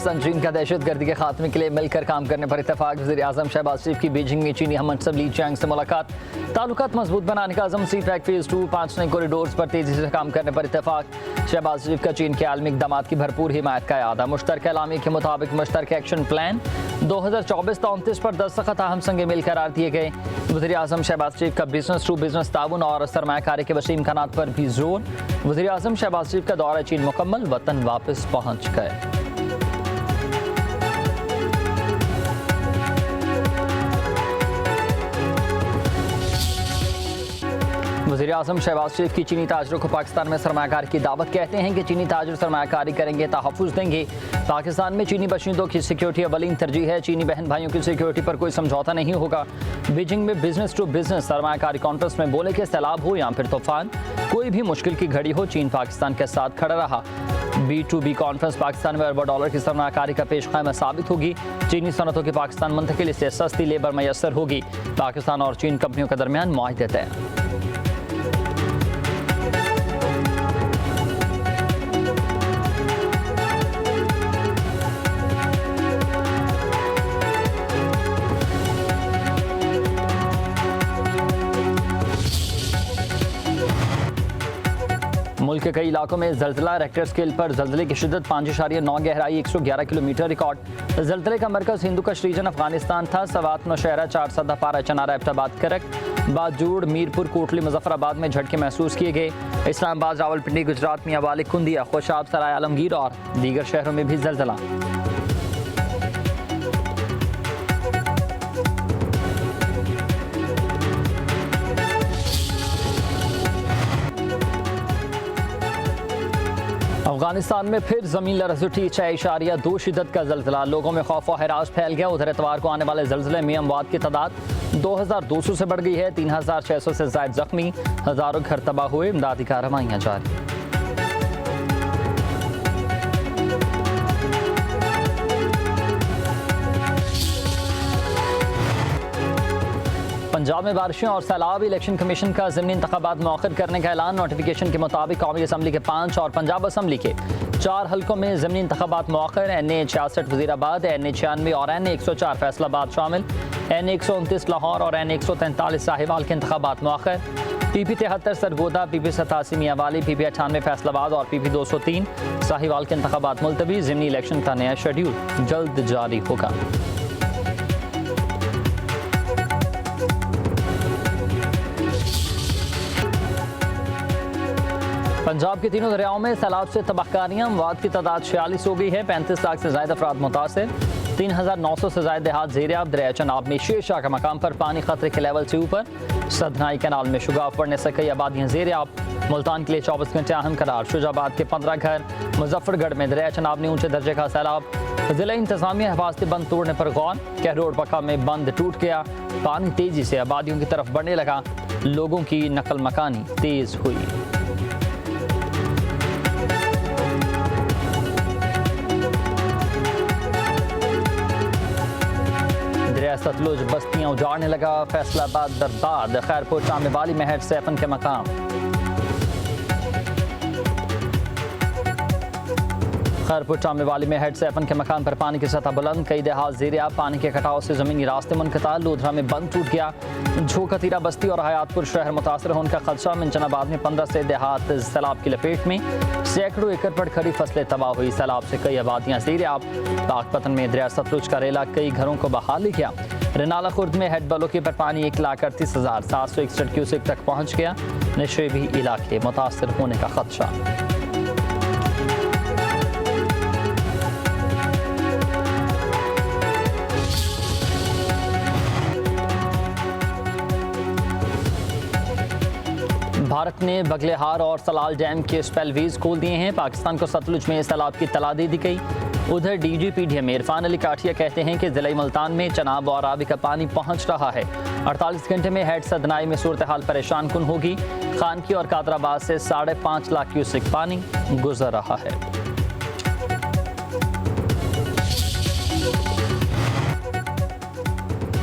पाकिस्तान चीन का दहशतगर्दी के खात्मे के लिए मिलकर काम करने पर इत्तेफाक। वज़ीर-ए-आज़म शहबाज शरीफ की बीजिंग में चीनी हममंसब ली चियांग से मुलाकात। ताल्लुकात मजबूत बनाने का अज़म। सी ट्रैक फेज़ 2 5 नए कॉरिडोर्स पर तेजी से काम करने पर इत्तेफाक। शहबाज शरीफ का चीन के आलमी इक़दामात की भरपूर हिमायत का इरादा। मुश्तरका एलामी के मुताबिक मुश्तरका एक्शन प्लान 2024-29 पर दस्तखत अहम संग मिल करार दिए गए। वज़ीर-ए-आज़म शहबाज शरीफ का बिजनेस टू बिजनेस ताउन और सरमायाकारी के वसीम इम्कानात पर भी जोर। वज़ीर-ए-आज़म शहबाज शरीफ का दौरा चीन मुकम्मल, वतन वापस पहुँच गए। वज़ीर-ए-आज़म शहबाज शरीफ की चीनी ताजरों को पाकिस्तान में सरमायाकारी की दावत। कहते हैं कि चीनी ताजर सरमायाकारी करेंगे, तहफ़्फ़ुज़ देंगे। पाकिस्तान में चीनी बशिंदों की सिक्योरिटी अवलीन तरजीह है। चीनी बहन भाइयों की सिक्योरिटी पर कोई समझौता नहीं होगा। बीजिंग में बिजनेस टू बिजनेस सरमायाकारी कॉन्फ्रेंस में बोले कि सैलाब हो या फिर तूफान, कोई भी मुश्किल की घड़ी हो, चीन पाकिस्तान के साथ खड़ा रहा। B2B कॉन्फ्रेंस पाकिस्तान में अरबों डॉलर की सरमायाकारी का पेश ख़ैमा साबित होगी। चीनी सनतों की पाकिस्तान मुंतकिली से सस्ती लेबर मैसर होगी। पाकिस्तान और चीन कंपनियों के दरमियान मुआहदे तय। मुल्क के कई इलाकों में जल्जला। रेक्टर स्केल पर जल्जले की शिद्दत 5.9, गहराई 111 किलोमीटर रिकॉर्ड। जल्जले का मरकज हिंदू कश रीजन अफगानिस्तान था। सवात नौशहरा 4 पारा चनारा एबटाबाद करक बाजूड़ मीरपुर कोटली मुजफ्फराबाद में झटके महसूस किए गए। इस्लामाबाद रावलपिंडी गुजरात में अवालिक कुंदिया खुशाब सराय आलमगीर और दीगर शहरों में भी जल्जला। अफगानिस्तान में फिर जमीन लरज़ उठी। 6.2 शिद्दत का जल्जला। लोगों में खौफ और हरास फैल गया। उधर एतवार को आने वाले जल्जले में अमवात की तादाद 2200 से बढ़ गई है। 3600 से ज़ायद जख्मी, हज़ारों घर तबाह हुए। इमदादी कार्रवाइयाँ जारी। पंजाब में बारिशें और सैलाब। इलेक्शन कमीशन का ज़िमनी इंतखाबात मौखर करने का ऐलान। नोटिफिकेशन के मुताबिक कौमी असम्बली के 5 और पंजाब असम्बली के 4 हल्कों में ज़िमनी इंतखाबात मौखर। NA 66 वज़ीराबाद, NA 96 और NA 104 फैसलाबाद शामिल। NA 129 लाहौर और NA 143 साहिवाल के इंतखाबात मौखर। PP 73 Sargodha, PP 87 Mianwali, PP 98 Faisalabad और PP 203 साहिवाल के इंतखाबात मुलतवी। ज़िमनी इलेक्शन का नया शेड्यूल जल्द जारी होगा। पंजाब के तीनों दरियाओं में सैलाब से तबाहकारियां। अमवात की तादाद 46 हो गई है। 35 लाख से ज़ायद अफराद मुतासिर। 3900 से ज़ायद देहात ज़ेर-ए-आब। दरिया चनाब में शेरशाह का मकाम पर पानी खतरे के लेवल से ऊपर। सदनाई कैनाल में शुगाफ पड़ने से कई आबादियाँ ज़ेर-ए-आब। मुल्तान के लिए 24 घंटे अहम करार। शुजाबाद के 15 घर। मुजफ्फरगढ़ में दरिया चनाब ने ऊंचे दर्जे का सैलाब। ज़िला इंतज़ामिया हिफाजती बंद तोड़ने पर गौर। कहरोड पक्का में बंद टूट गया। पानी तेज़ी से आबादियों की तरफ बढ़ने लगा। लोगों की नकल मकानी तेज़ हुई। सतलुज बस्तियां उजाड़ने लगा। फैसलाबाद दरदाद। खैरपुर चामेवाली में हेड सैफन के मकाम। खैरपुर चामेवाली में हेड सैफन के मकान पर पानी की सतह बुलंद। कई देहात ज़ेर-ए-आब। पानी के कटाव से ज़मीनी रास्ते मुनक़ता। लोधरा में बंद टूट गया। झोकतीरा बस्ती और हयातपुर शहर मुतासर होने का खदशा। मिंचनाबाद में 15 से देहात सैलाब की लपेट में। सैकड़ों एकड़ पर खड़ी फसलें तबाह हुई। सैलाब से कई आबादियाँ ज़ेर-ए-आब। पाकपतन में दरिया सतलुज का रेला कई घरों को बहा ले गया। रनाला खुर्द में हेड बलोकी पर पानी 1,38,761 क्यूसेक तक पहुँच गया। नशेबी इलाके मुतासर होने का खदशा। भारत ने बगलेहार और सलाल डैम के स्पेलवेज खोल दिए हैं। पाकिस्तान को सतलुज में सैलाब की तला दे दी गई। उधर DGPDM इरफान अली काठिया कहते हैं कि ज़िला मुल्तान में चनाब और रावी का पानी पहुंच रहा है। 48 घंटे में हेड सदनाई में सूरत हाल परेशान कुन होगी। खानकी और कादराबाद से 5.5 लाख क्यूसेक पानी गुजर रहा है।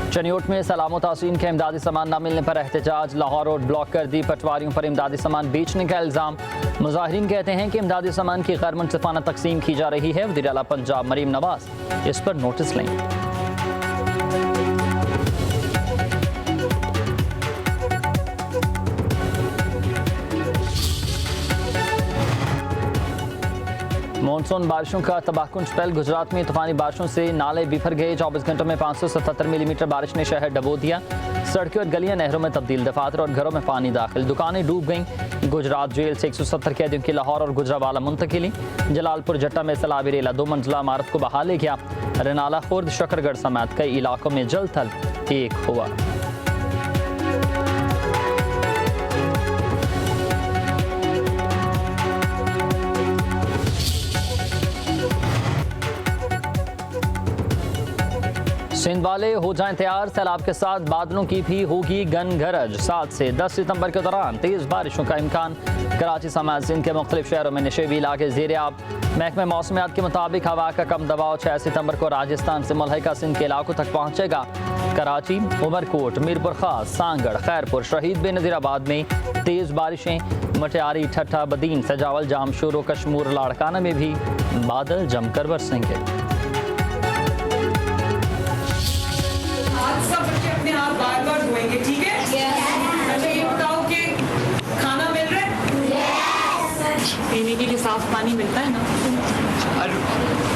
चनियोट में सलामत तासीन के इमदादी सामान न मिलने पर एहतजाज, लाहौर रोड ब्लॉक कर दी, पटवारियों पर इमदादी सामान बेचने का इल्ज़ाम। मुजाहिरीन कहते हैं कि इमदादी सामान की गैर मुनसिफाना तकसीम की जा रही है। वज़ीर आला पंजाब मरीम नवाज इस पर नोटिस लें। मानसून बारिशों का तबाहकुन स्पेल, गुजरात में तूफानी बारिशों से नाले बिफर गए। 24 घंटों में 577 मिलीमीटर बारिश ने शहर डबो दिया। सड़कें और गलियां नहरों में तब्दील, दफातर और घरों में पानी दाखिल, दुकानें डूब गईं। गुजरात जेल से 170 कैदियों की लाहौर और गुजरावाला मुंतकिली। जलालपुर जट्टा में सैलाबी रेला 2 मंजिला इमारत को बहा ले गया। रनाला खुर्द शकरगढ़ समेत कई इलाकों में जल थल एक हुआ। सिंध वाले हो जाएं तैयार, सैलाब के साथ बादलों की भी होगी गनगरज। 7 से 10 सितंबर के दौरान तेज बारिशों का इम्कान। कराची समेत सिंध के मुख्तलिफ शहरों में नशेबी इलाके ज़ेर आब। महकमे मौसमियात के मुताबिक हवा का कम दबाव 6 सितंबर को राजस्थान से मुल्हिका सिंध के इलाकों तक पहुँचेगा। कराची, उमरकोट, मीरपुर खास, सांगड़, खैरपुर, शहीद बेनज़ीराबाद में तेज़ बारिशें। मटियारी, ठट्ठा, बदीन, सजावल, जामशोर, कश्मूर, लाड़काना में भी बादल जमकर बरसेंगे। बार बार धोएंगे, ठीक है? अच्छा ये बताओ कि खाना मिल रहा है? पीने के लिए साफ पानी मिलता है ना? और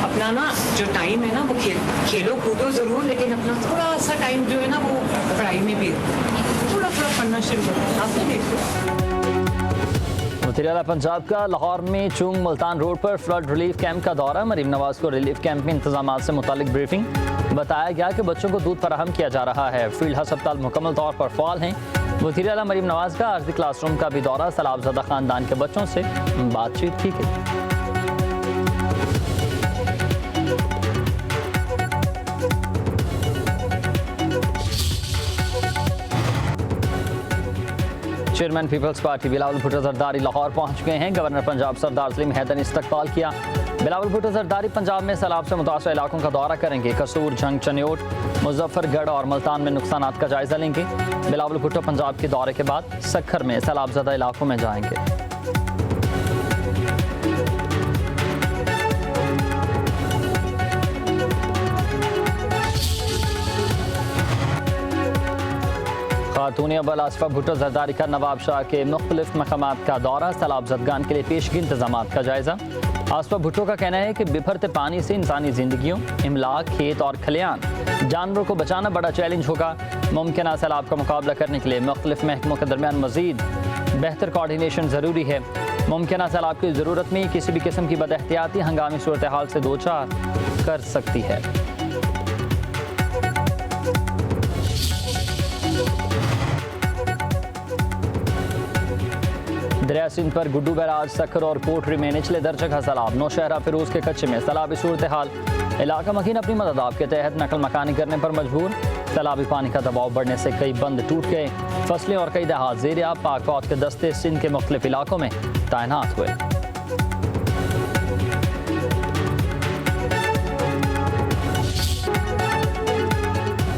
अपना ना जो टाइम है ना वो खेलो कूदो जरूर, लेकिन अपना थोड़ा सा टाइम जो है ना वो पढ़ाई में भी थोड़ा पढ़ना शुरू करो। आपने देखो वज़ीर आला पंजाब का लाहौर में चुंग मुल्तान रोड पर फ्लड रिलीफ कैंप का दौरा। मरीम नवाज को रिलीफ कैंप में इंतजाम से मुतालिक ब्रीफिंग। बताया गया कि बच्चों को दूध फराहम किया जा रहा है। फील्ड हस्पताल मुकम्मल तौर पर फ़ाल हैं। वज़ीर आला मरीम नवाज का आर्जी क्लासरूम का भी दौरा, सैलाबज़दा ख़ानदान के बच्चों से बातचीत की गई। Chairman peoples party Bilawal Bhutto Zardari Lahore पहुंच गए हैं। गवर्नर पंजाब सरदार सलीम हैदर ने इस्तकबाल किया। बिलावल भुट्टो जरदारी पंजाब में सैलाब से मुतासर इलाकों का दौरा करेंगे। कसूर, झंग, चनियोट, मुजफ्फरगढ़ और मुल्तान में नुकसानात का जायजा लेंगे। बिलावल भुट्टो पंजाब के दौरे के बाद सक्खर में सैलाबज़दा इलाकों में जाएंगे। खातून अव्वल आसिफा भुट्टो जरदारी का नवाब शाह के मुख्तलिफ मकामात का दौरा, सैलाब ज़दगान के लिए पेशगी इंतजाम का जायजा। आसिफा भुट्टो का कहना है कि बिफरते पानी से इंसानी जिंदगियों, इमलाक, खेत और खलियान, जानवरों को बचाना बड़ा चैलेंज होगा। मुमकिन सैलाब का मुकाबला करने के लिए मुख्तलिफ महकमों के दरमियान मजीद बेहतर कोऑर्डिनेशन ज़रूरी है। मुमकिन सैलाब की ज़रूरत में किसी भी किस्म की बदएहतियाती हंगामी सूरत हाल से दो चार कर सकती है। दरिया सिंध पर गुड्डू बैराज, सक्खर और कोटरी में निचले दर्जे का सैलाब। नौशहरा फिरोज के कच्चे में सैलाबी सूरत हाल। इलाका मकीन अपनी मदद आप के तहत नकल मकानी करने पर मजबूर। सैलाबी पानी का दबाव बढ़ने से कई बंद टूट गए। फसलें और कई देहात ज़ेर आब। पाक फौज के दस्ते सिंध के मुख्तलिफ इलाकों में तैनात हुए।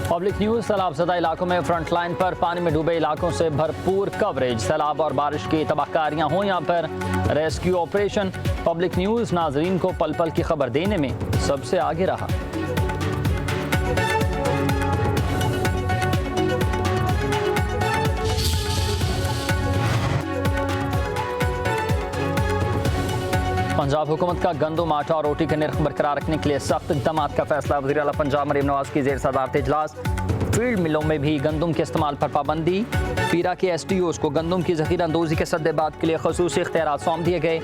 पब्लिक न्यूज़, सैलाबज़दा इलाकों में फ्रंट लाइन पर पानी में डूबे इलाकों से भरपूर कवरेज। सैलाब और बारिश की तबाहकारियां हों या पर रेस्क्यू ऑपरेशन, पब्लिक न्यूज़ नाजरीन को पल पल की खबर देने में सबसे आगे रहा। पंजाब हुकूमत का गंदम, आटा और रोटी के निर्ख बरकरार रखने के लिए सख्त इक़दाम का फैसला। वज़ीर आला पंजाब मरीम नवाज की ज़ेर सदारत इजलास। फील्ड मिलों में भी गंदम के इस्तेमाल पर पाबंदी। पीरा के SDOs को गंदम की ज़ख़ीरा अंदोज़ी के सद्देबाद के लिए ख़ुसूसी इख्तियारात सौंप दिए गए।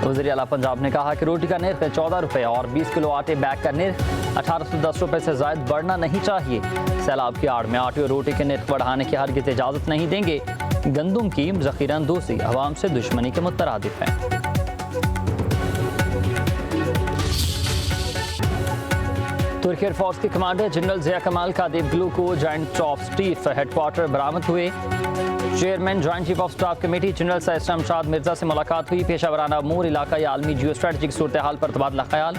वज़ीर आला पंजाब ने कहा कि रोटी का निर्ख 14 रुपये और 20 किलो आटे बैग का निर्ख 1810 रुपये से ज़ायद बढ़ना नहीं चाहिए। सैलाब की आड़ में आटे और रोटी के निर्ख बढ़ाने की हरगिज़ इजाज़त नहीं देंगे। गंदम की ज़ख़ीरा अंदोज़ी अवाम से दुश्मनी के मुतरादिफ है। तुर्की एयरफोर्स के कमांडर जनरल ज़िया कमाल कादिबग्लू को joint chief of staff headquarter बरामद हुए। Chairman joint chief of staff committee general Syed Shamshad Mirza से मुलाकात हुई। पेशावराना अमूर, इलाकाई आलमी जियो स्ट्रेटजिक सूरत हाल पर तबादला ख्याल।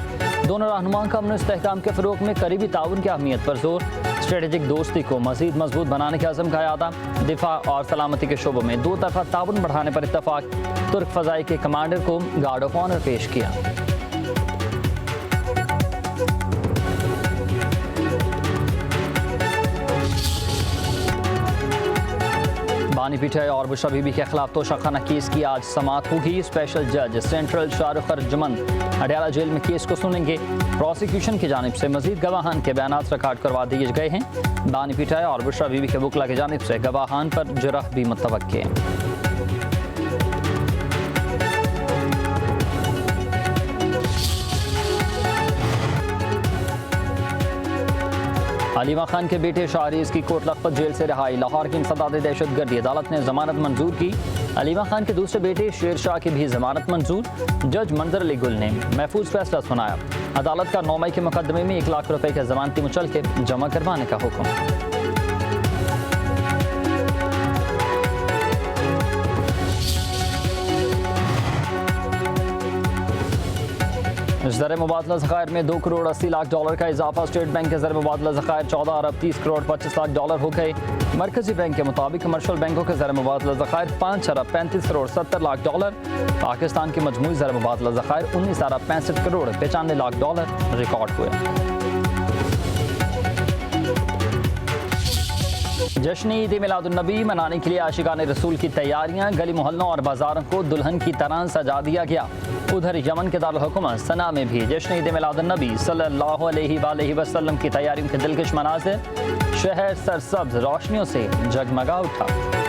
दोनों रहनुमाओं का अमन इस्तेहकाम के फ़रोग़ में करीबी ताउन की अहमियत पर जोर। स्ट्रेटेजिक दोस्ती को मजीद मजबूत बनाने के अज़म का इरादा। दिफा और सलामती के शोबों में दो तरफा ताउन बढ़ाने पर इत्तफाक। तुर्क फ़ज़ाई के कमांडर को गार्ड ऑफ ऑनर पेश किया। बानी पीटीआई और बुशरा बीबी के खिलाफ तोशाखाना केस की आज समाअत होगी। स्पेशल जज सेंट्रल शाहरुख अर्जमंद अडयाला जेल में केस को सुनेंगे। प्रोसिक्यूशन की जानिब से मजीद गवाहान के बयान रिकॉर्ड करवा दिए गए हैं। बानी पीटीआई और बुशरा बीबी के वकला की जानिब से गवाहान पर जरह भी मुतवक्के है। अलीमा खान के बेटे शाहरीज की कोट लखपत जेल से रिहाई। लाहौर की इंसदाद दहशतगर्दी अदालत ने जमानत मंजूर की। अलीमा खान के दूसरे बेटे शेर शाह की भी जमानत मंजूर। जज मंजर अली गुल ने महफूज फैसला सुनाया। अदालत का 9 मई के मुकदमे में 1 लाख रुपए के जमानती मुचलके जमा करवाने का हुक्म। ज़र मुबादला ज़खायर में 2 करोड़ 80 लाख डॉलर का इजाफा। स्टेट बैंक के ज़र मुबादला ज़खायर 14 अरब 30 करोड़ 25 लाख डॉलर हो गए। मरकजी बैंक के मुताबिक कमर्शियल बैंकों के ज़र मुबादला ज़खायर 5 अरब 35 करोड़ 70 लाख डॉलर। पाकिस्तान के मजमूई ज़र मुबादला ज़खायर 19 अरब 65 करोड़ 95 लाख डॉलर रिकॉर्ड हुए। जश्न ईद मिलादुन्नबी मनाने के लिए आशिकाने रसूल की तैयारियां। गली मोहल्लों और बाजारों को दुल्हन की तरह सजा दिया गया। उधर यमन के दारुल हुकूमत सना में भी जश्न ईद मिलादुन्नबी सल्लल्लाहु अलैहि वसल्लम की तैयारियों के दिलकश मनाज़िर। शहर सरसब्ज रोशनियों से जगमगा उठा।